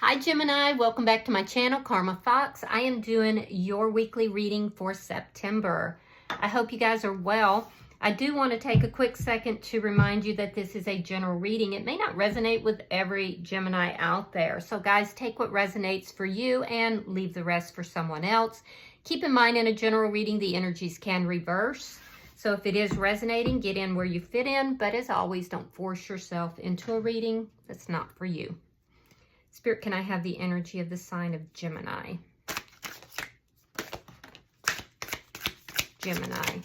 Hi Gemini, welcome back to my channel, Karma Fox. I am doing your weekly reading for September. I hope you guys are well. I do want to take a quick second to remind you that this is a general reading. It may not resonate with every Gemini out there. So guys, take what resonates for you and leave the rest for someone else. Keep in mind, in a general reading, the energies can reverse. So if it is resonating, get in where you fit in. But as always, don't force yourself into a reading that's not for you. Spirit, can I have the energy of the sign of Gemini? Gemini.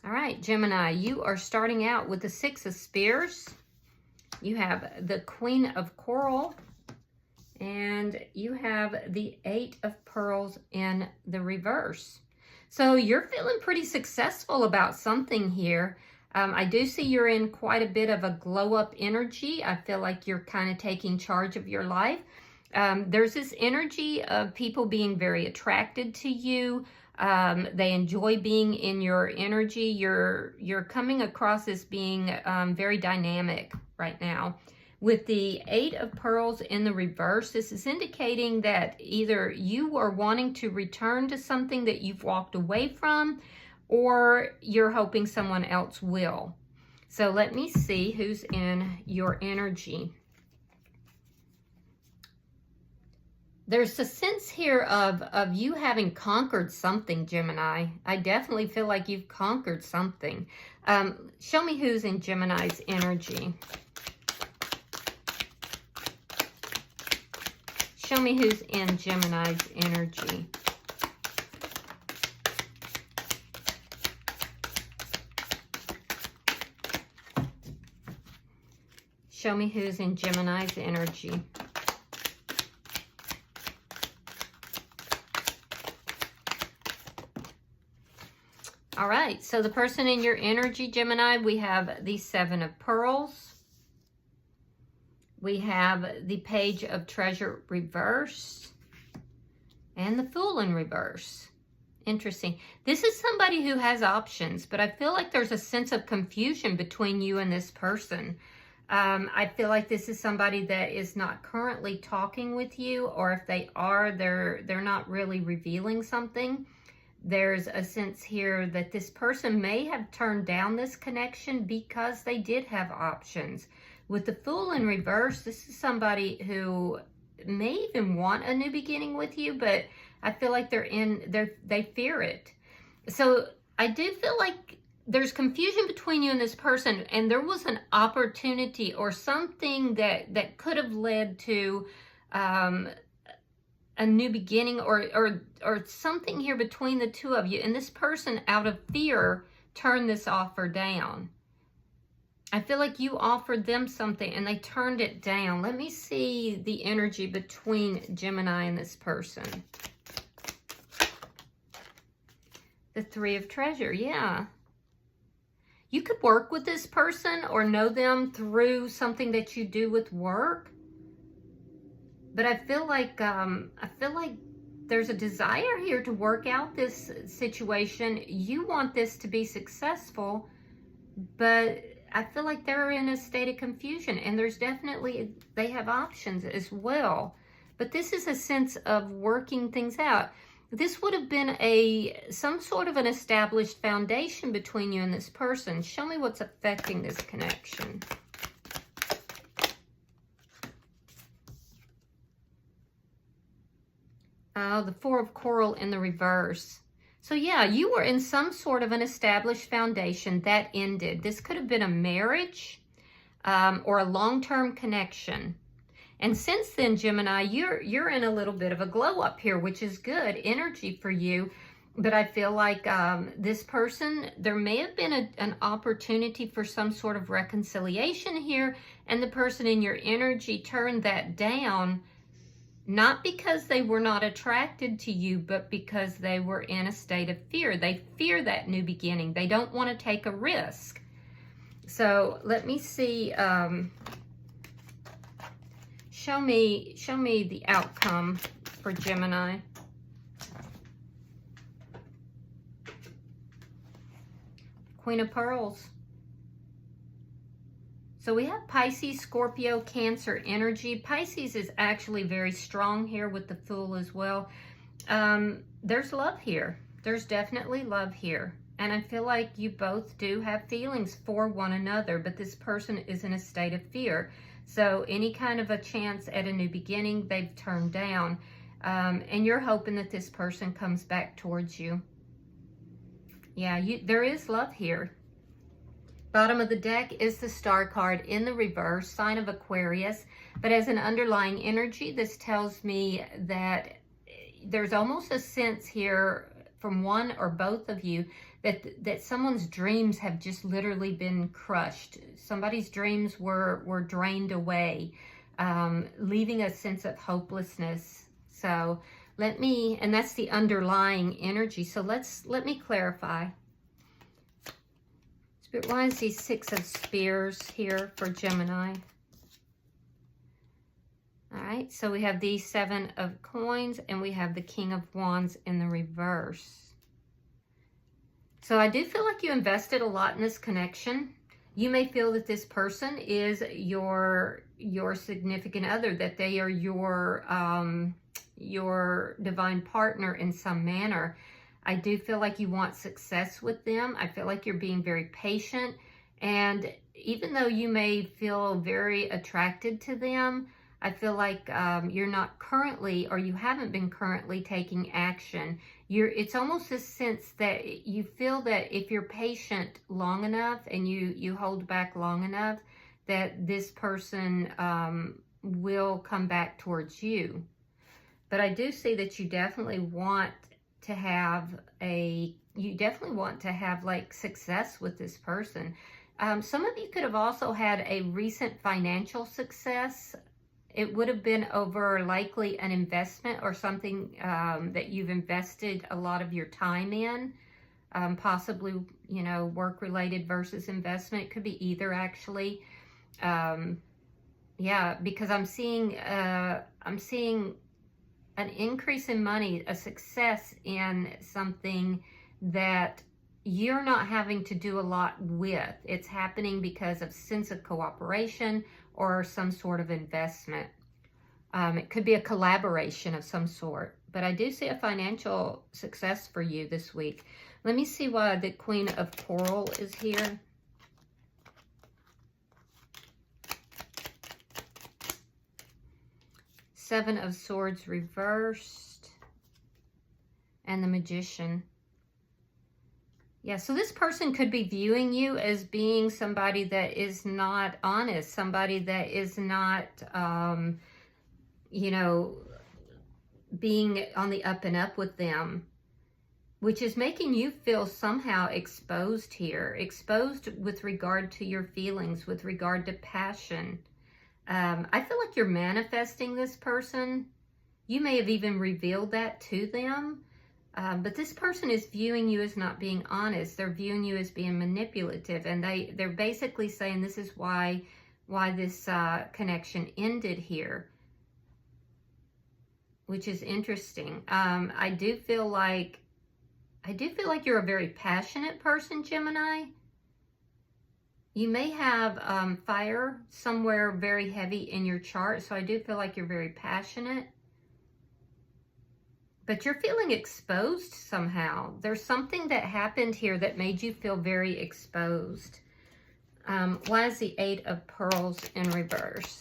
All right, Gemini, you are starting out with the Six of Spears. You have the Queen of Coral. And you have the Eight of Pearls in the reverse. So you're feeling pretty successful about something here. I do see you're in quite a bit of a glow-up energy. I feel like you're kind of taking charge of your life. There's this energy of people being very attracted to you. They enjoy being in your energy. You're coming across as being very dynamic right now. With the Eight of Pearls in the reverse, this is indicating that either you are wanting to return to something that you've walked away from, or you're hoping someone else will. So let me see who's in your energy. There's a sense here of you having conquered something, Gemini. I definitely feel like you've conquered something. Show me who's in Gemini's energy. Show me who's in Gemini's energy. Show me who's in Gemini's energy. All right, so the person in your energy, Gemini, we have the Seven of Pearls. We have the Page of Treasure reverse. And the Fool in reverse. Interesting. This is somebody who has options, but I feel like there's a sense of confusion between you and this person. I feel like this is somebody that is not currently talking with you, or if they are, they're not really revealing something. There's a sense here that this person may have turned down this connection because they did have options. With the Fool in reverse, this is somebody who may even want a new beginning with you, but I feel like they fear it. So I do feel like there's confusion between you and this person, and there was an opportunity or something that could have led to a new beginning or something here between the two of you. And this person, out of fear, turned this offer down. I feel like you offered them something and they turned it down. Let me see the energy between Gemini and this person. The Three of Treasure, yeah. You could work with this person or know them through something that you do with work. But I feel like there's a desire here to work out this situation. You want this to be successful, but I feel like they're in a state of confusion, and there's definitely, they have options as well. But this is a sense of working things out. This would have been some sort of an established foundation between you and this person. Show me what's affecting this connection. The Four of Coral in the reverse. So yeah, you were in some sort of an established foundation that ended. This could have been a marriage or a long-term connection. And since then, Gemini, you're in a little bit of a glow up here, which is good energy for you. But I feel like this person, there may have been an opportunity for some sort of reconciliation here, and the person in your energy turned that down, not because they were not attracted to you, but because they were in a state of fear. They fear that new beginning. They don't want to take a risk. So let me see. Show me the outcome for Gemini. Queen of Pearls. So we have Pisces, Scorpio, Cancer energy. Pisces is actually very strong here with the Fool as well. There's love here. There's definitely love here. And I feel like you both do have feelings for one another, but this person is in a state of fear. So any kind of a chance at a new beginning, they've turned down. And you're hoping that this person comes back towards you. Yeah, there is love here. Bottom of the deck is the Star card in the reverse, sign of Aquarius. But as an underlying energy, this tells me that there's almost a sense here from one or both of you that someone's dreams have just literally been crushed. Somebody's dreams were drained away, leaving a sense of hopelessness. So and that's the underlying energy. So let me clarify. Spirit, why is the Six of Spears here for Gemini? All right, so we have the Seven of Coins and we have the King of Wands in the reverse. So I do feel like you invested a lot in this connection. You may feel that this person is your significant other, that they are your divine partner in some manner. I do feel like you want success with them. I feel like you're being very patient. And even though you may feel very attracted to them, I feel like you're not currently, or you haven't been currently taking action. It's almost a sense that you feel that if you're patient long enough and you hold back long enough, that this person will come back towards you. But I do see that you definitely want to have like success with this person. Some of you could have also had a recent financial success. It would have been over likely an investment or something that you've invested a lot of your time in, possibly, work-related versus investment. It could be either, actually. Yeah, because I'm seeing an increase in money, a success in something that you're not having to do a lot with. It's happening because of sense of cooperation or some sort of investment. It could be a collaboration of some sort, but I do see a financial success for you this week. Let me see why the Queen of Coral is here. Seven of Swords reversed. And the Magician. Yeah, so this person could be viewing you as being somebody that is not honest, somebody that is not, being on the up and up with them, which is making you feel somehow exposed here, exposed with regard to your feelings, with regard to passion. I feel like you're manifesting this person. You may have even revealed that to them. But this person is viewing you as not being honest. They're viewing you as being manipulative. And they're basically saying this is why this connection ended here. Which is interesting. I do feel like you're a very passionate person, Gemini. You may have fire somewhere very heavy in your chart. So I do feel like you're very passionate. But you're feeling exposed somehow. There's something that happened here that made you feel very exposed. Why is the Eight of Pearls in reverse?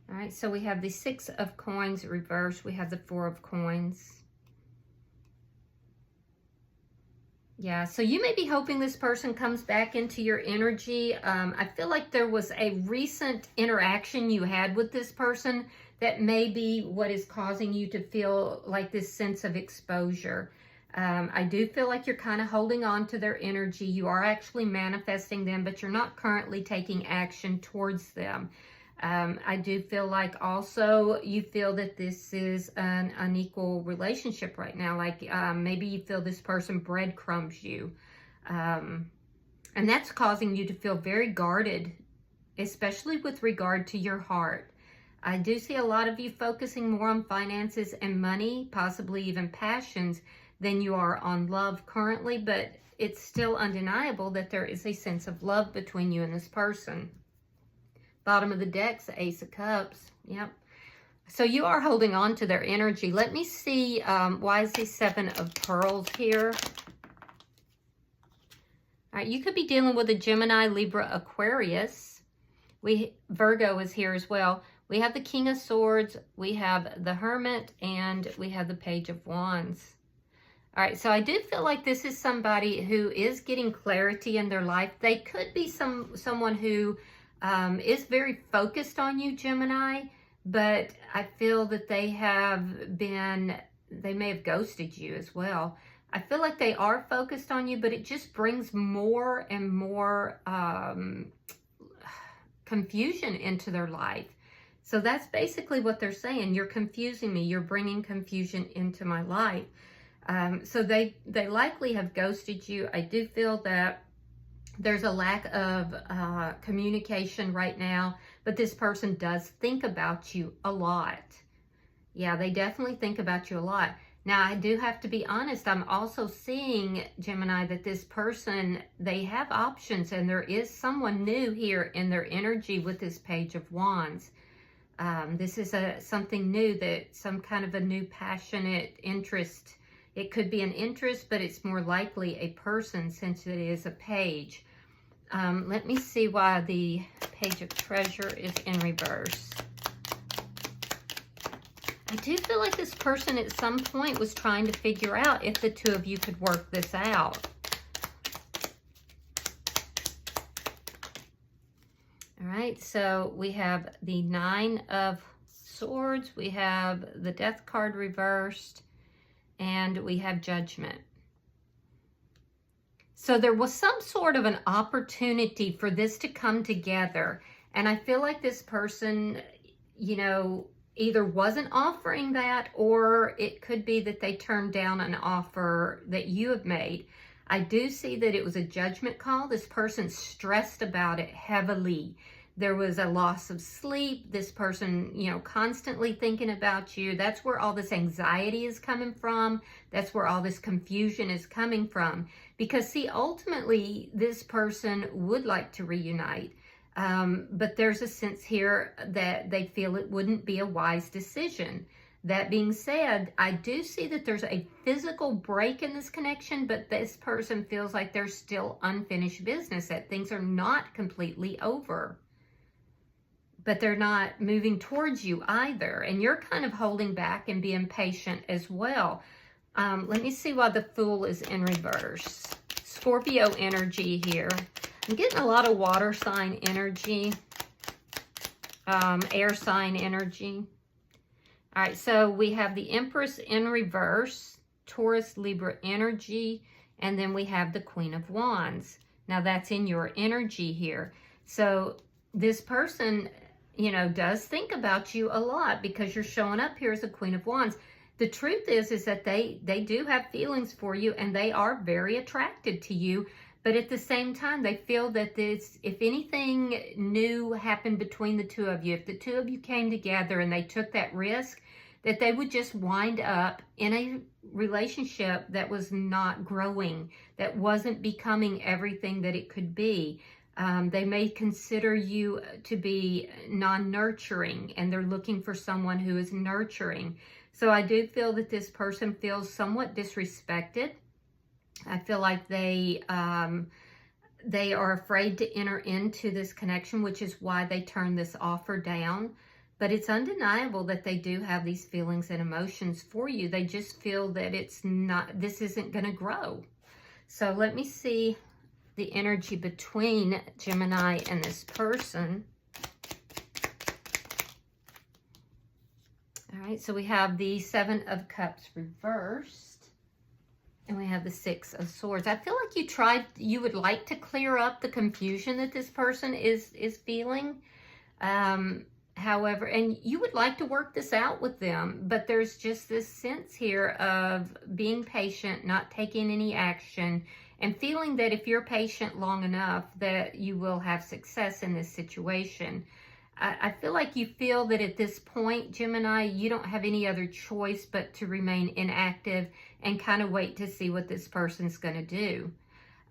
All right, so we have the Six of Coins reversed. We have the Four of Coins. Yeah, so you may be hoping this person comes back into your energy. I feel like there was a recent interaction you had with this person that may be what is causing you to feel like this sense of exposure. I do feel like you're kind of holding on to their energy. You are actually manifesting them, but you're not currently taking action towards them. I do feel like also you feel that this is an unequal relationship right now. Like maybe you feel this person breadcrumbs you. And that's causing you to feel very guarded, especially with regard to your heart. I do see a lot of you focusing more on finances and money, possibly even passions, than you are on love currently, but it's still undeniable that there is a sense of love between you and this person. Bottom of the deck's the Ace of Cups. Yep. So you are holding on to their energy. Let me see, why is the Seven of Pearls here? All right, you could be dealing with a Gemini, Libra, Aquarius. Virgo is here as well. We have the King of Swords, we have the Hermit, and we have the Page of Wands. All right, so I do feel like this is somebody who is getting clarity in their life. They could be someone who is very focused on you, Gemini, but I feel that they may have ghosted you as well. I feel like they are focused on you, but it just brings more and more confusion into their life. So that's basically what they're saying. You're confusing me. You're bringing confusion into my life. So they likely have ghosted you. I do feel that there's a lack of communication right now, but this person does think about you a lot. Yeah, they definitely think about you a lot. Now, I do have to be honest. I'm also seeing, Gemini, that this person, they have options, and there is someone new here in their energy with this Page of Wands. This is something new, that some kind of a new passionate interest. It could be an interest, but it's more likely a person since it is a page. Let me see why the Page of Treasure is in reverse. I do feel like this person at some point was trying to figure out if the two of you could work this out. All right, so we have the Nine of Swords, we have the Death card reversed, and we have Judgment. So there was some sort of an opportunity for this to come together. And I feel like this person, you know, either wasn't offering that, or it could be that they turned down an offer that you have made. I do see that it was a judgment call. This person stressed about it heavily. There was a loss of sleep. This person, you know, constantly thinking about you. That's where all this anxiety is coming from. That's where all this confusion is coming from. Because, see, ultimately, this person would like to reunite. But there's a sense here that they feel it wouldn't be a wise decision. That being said, I do see that there's a physical break in this connection, but this person feels like there's still unfinished business, that things are not completely over. But they're not moving towards you either. And you're kind of holding back and being patient as well. Let me see why the Fool is in reverse. Scorpio energy here. I'm getting a lot of water sign energy, air sign energy. All right, so we have the Empress in reverse, Taurus, Libra energy, and then we have the Queen of Wands. Now that's in your energy here. So this person, you know, does think about you a lot because you're showing up here as a Queen of Wands. The truth is that they do have feelings for you, and they are very attracted to you. But at the same time, they feel that this, if anything new happened between the two of you, if the two of you came together and they took that risk, that they would just wind up in a relationship that was not growing, that wasn't becoming everything that it could be. They may consider you to be non-nurturing, and they're looking for someone who is nurturing. So I do feel that this person feels somewhat disrespected. I feel like they are afraid to enter into this connection, which is why they turned this offer down. But it's undeniable that they do have these feelings and emotions for you. They just feel that this isn't going to grow. So let me see the energy between Gemini and this person. All right, so we have the Seven of Cups reversed, and we have the Six of Swords. I feel like you would like to clear up the confusion that this person is feeling. However, and you would like to work this out with them, but there's just this sense here of being patient, not taking any action, and feeling that if you're patient long enough that you will have success in this situation. I feel like you feel that at this point, Gemini, you don't have any other choice but to remain inactive and kind of wait to see what this person's going to do.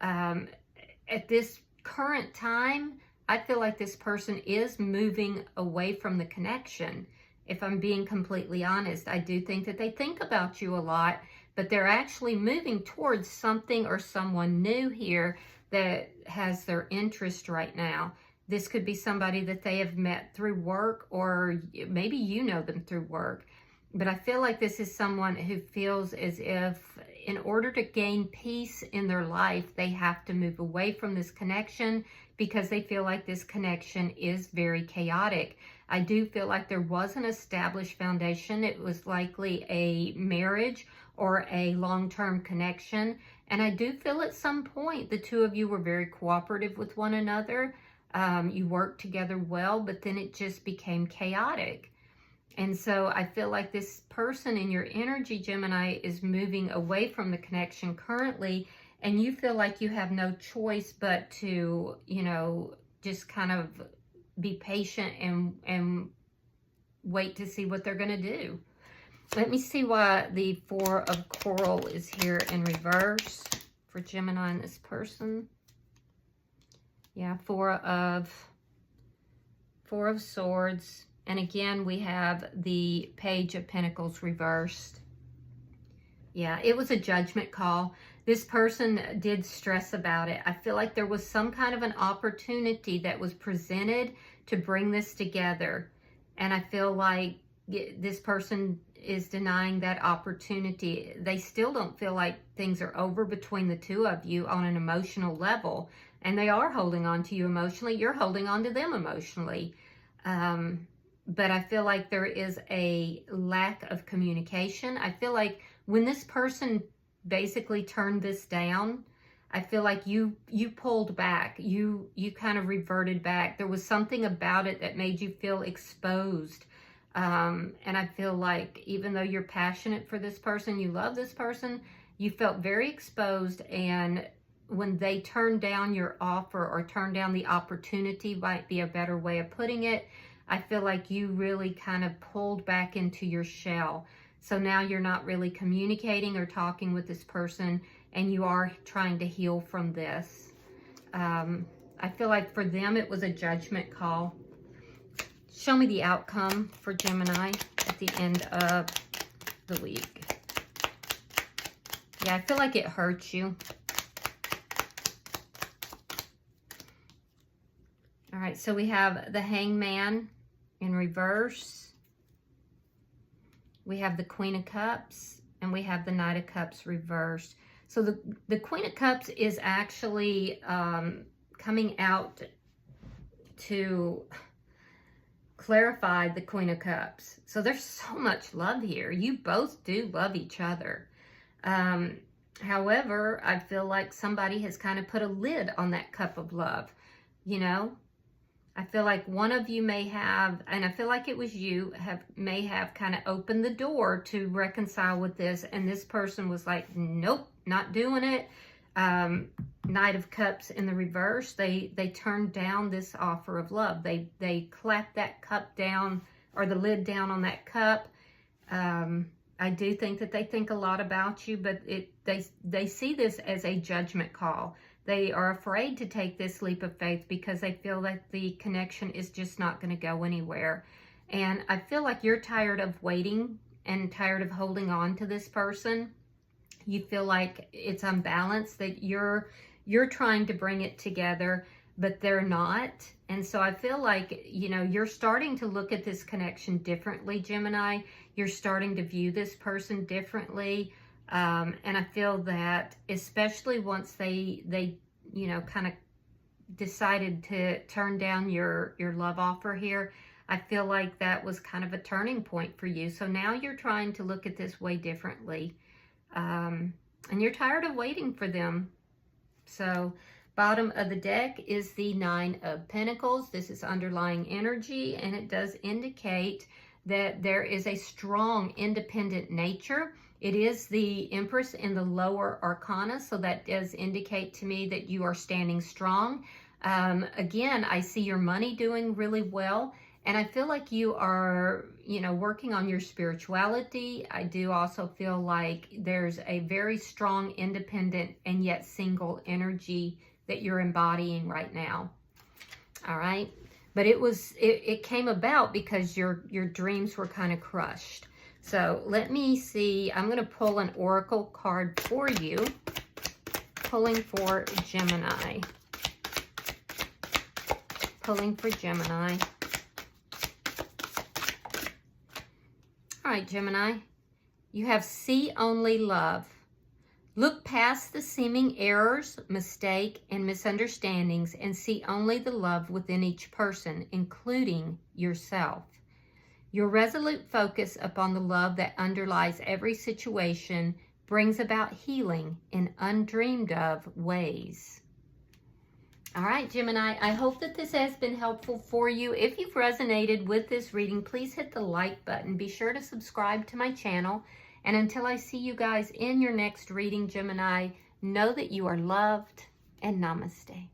At this current time, I feel like this person is moving away from the connection. If I'm being completely honest, I do think that they think about you a lot, but they're actually moving towards something or someone new here that has their interest right now. This could be somebody that they have met through work, or maybe you know them through work. But I feel like this is someone who feels as if in order to gain peace in their life, they have to move away from this connection because they feel like this connection is very chaotic. I do feel like there was an established foundation. It was likely a marriage or a long-term connection. And I do feel at some point the two of you were very cooperative with one another. You worked together well, but then it just became chaotic. And so I feel like this person in your energy, Gemini, is moving away from the connection currently, and you feel like you have no choice but to, you know, just kind of be patient and wait to see what they're going to do. Let me see why the Four of Coral is here in reverse for Gemini and this person. Yeah, Four of Swords. And again, we have the Page of Pentacles reversed. Yeah, it was a judgment call. This person did stress about it. I feel like there was some kind of an opportunity that was presented to bring this together. And I feel like this person is denying that opportunity. They still don't feel like things are over between the two of you on an emotional level. And they are holding on to you emotionally. You're holding on to them emotionally. But I feel like there is a lack of communication. I feel like when this person basically turned this down, I feel like you pulled back. You kind of reverted back. There was something about it that made you feel exposed. And I feel like even though you're passionate for this person, you love this person, you felt very exposed. And when they turned down your offer, or turned down the opportunity, might be a better way of putting it, I feel like you really kind of pulled back into your shell. So now you're not really communicating or talking with this person, and you are trying to heal from this. I feel like for them, it was a judgment call. Show me the outcome for Gemini at the end of the week. Yeah, I feel like it hurts you. All right, so we have the Hangman in reverse. We have the Queen of Cups, and we have the Knight of Cups reversed. So the Queen of Cups is actually coming out to clarify the Queen of Cups. So there's so much love here. You both do love each other. However, I feel like somebody has kind of put a lid on that cup of love, you know? I feel like one of you may have, and I feel like it was you, may have kind of opened the door to reconcile with this, and this person was like, nope, not doing it. Knight of Cups in the reverse, they turned down this offer of love. They clapped that cup down, or the lid down on that cup. I do think that they think a lot about you, but they see this as a judgment call. They are afraid to take this leap of faith because they feel that the connection is just not going to go anywhere. And I feel like you're tired of waiting and tired of holding on to this person. You feel like it's unbalanced, that you're trying to bring it together, but they're not. And so I feel like, you know, you're starting to look at this connection differently, Gemini. You're starting to view this person differently. And I feel that especially once they you know, kind of decided to turn down your love offer here, I feel like that was kind of a turning point for you. So now you're trying to look at this way differently. And you're tired of waiting for them. So bottom of the deck is the Nine of Pentacles. This is underlying energy, and it does indicate that there is a strong independent nature. It is the Empress in the lower arcana, so that does indicate to me that you are standing strong. Again, I see your money doing really well, And I feel like you are, you know, working on your spirituality. I do also feel like there's a very strong, independent, and yet single energy that you're embodying right now. All right. But it came about because your dreams were kind of crushed. So let me see. I'm going to pull an oracle card for you. Pulling for Gemini. Pulling for Gemini. All right, Gemini. You have see only love. Look past the seeming errors, mistake, and misunderstandings and see only the love within each person, including yourself. Your resolute focus upon the love that underlies every situation brings about healing in undreamed of ways. All right, Gemini, I hope that this has been helpful for you. If you've resonated with this reading, please hit the like button. Be sure to subscribe to my channel. And until I see you guys in your next reading, Gemini, know that you are loved, and namaste.